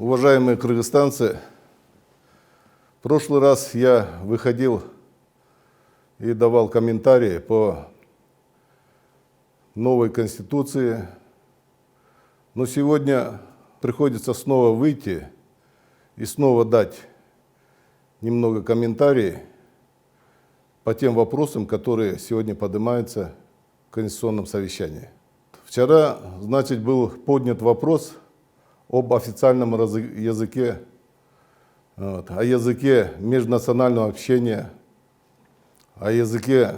Уважаемые кыргызстанцы, в прошлый раз я выходил и давал комментарии по новой конституции, но сегодня приходится снова выйти и снова дать немного комментариев по тем вопросам, которые сегодня поднимаются в Конституционном совещании. Вчера, был поднят вопрос об официальном языке, о языке межнационального общения, о языке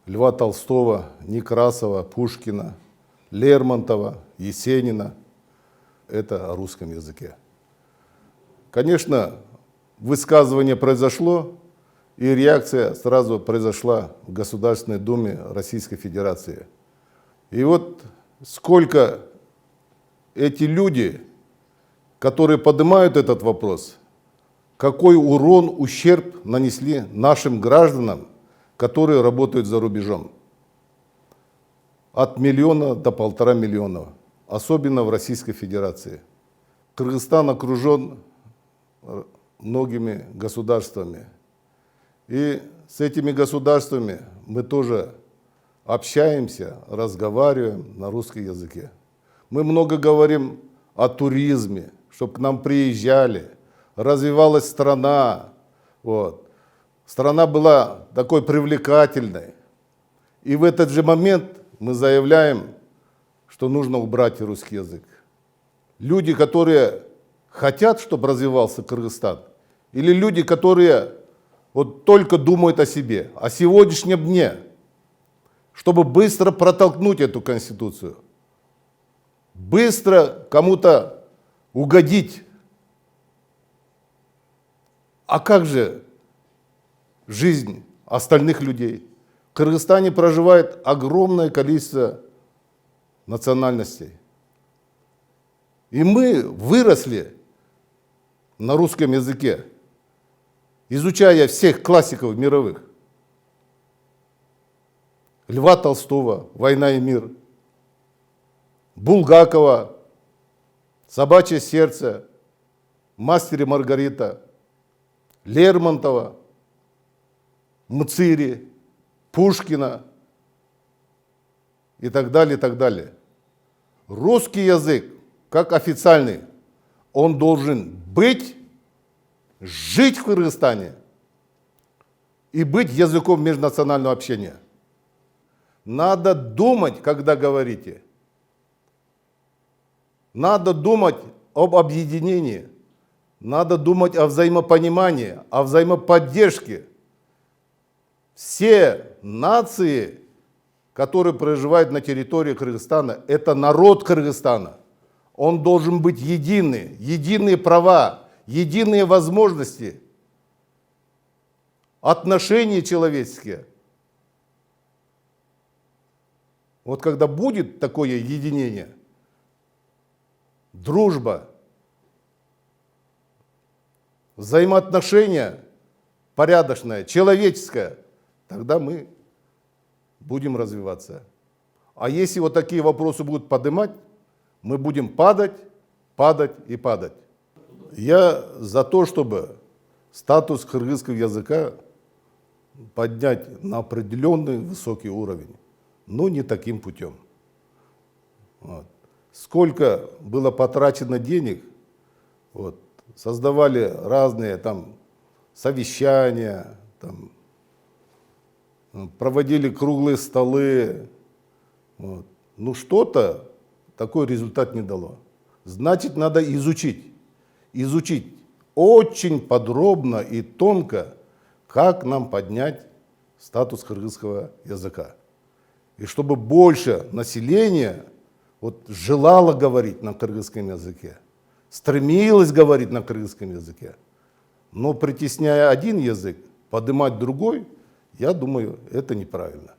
Льва Толстого, Некрасова, Пушкина, Лермонтова, Есенина. Это о русском языке. Конечно, высказывание произошло, и реакция сразу произошла в Государственной Думе Российской Федерации. И вот сколько эти люди, которые поднимают этот вопрос, какой урон, ущерб нанесли нашим гражданам, которые работают за рубежом. От 1 миллиона до 1,5 миллиона, особенно в Российской Федерации. Кыргызстан окружен многими государствами. И с этими государствами мы тоже общаемся, разговариваем на русском языке. Мы много говорим о туризме, чтобы к нам приезжали, развивалась страна. Страна была такой привлекательной. И в этот же момент мы заявляем, что нужно убрать русский язык. Люди, которые хотят, чтобы развивался Кыргызстан, или люди, которые только думают о себе, о сегодняшнем дне, чтобы быстро протолкнуть эту конституцию, быстро кому-то угодить. А как же жизнь остальных людей? В Кыргызстане проживает огромное количество национальностей. И мы выросли на русском языке, изучая всех классиков мировых. Льва Толстого, «Война и мир», Булгакова, «Собачье сердце», «Мастер и Маргарита», Лермонтова, Мцири, Пушкина и так далее, и так далее. Русский язык, как официальный, он должен быть, жить в Кыргызстане и быть языком межнационального общения. Надо думать, когда говорите. Надо думать об объединении. Надо думать о взаимопонимании, о взаимоподдержке. Все нации, которые проживают на территории Кыргызстана, это народ Кыргызстана. Он должен быть единый, единые права, единые возможности, отношения человеческие. Вот когда будет такое единение, дружба, взаимоотношения порядочное, человеческое, тогда мы будем развиваться. А если вот такие вопросы будут поднимать, мы будем падать, падать и падать. Я за то, чтобы статус кыргызского языка поднять на определенный высокий уровень, но не таким путем. Сколько было потрачено денег, создавали разные совещания, проводили круглые столы. Ну что-то такой результат не дало. Значит, надо изучить очень подробно и тонко, как нам поднять статус кыргызского языка. И чтобы больше населения желало говорить на кыргызском языке, стремилось говорить на кыргызском языке. Но притесняя один язык, поднимать другой, я думаю, это неправильно.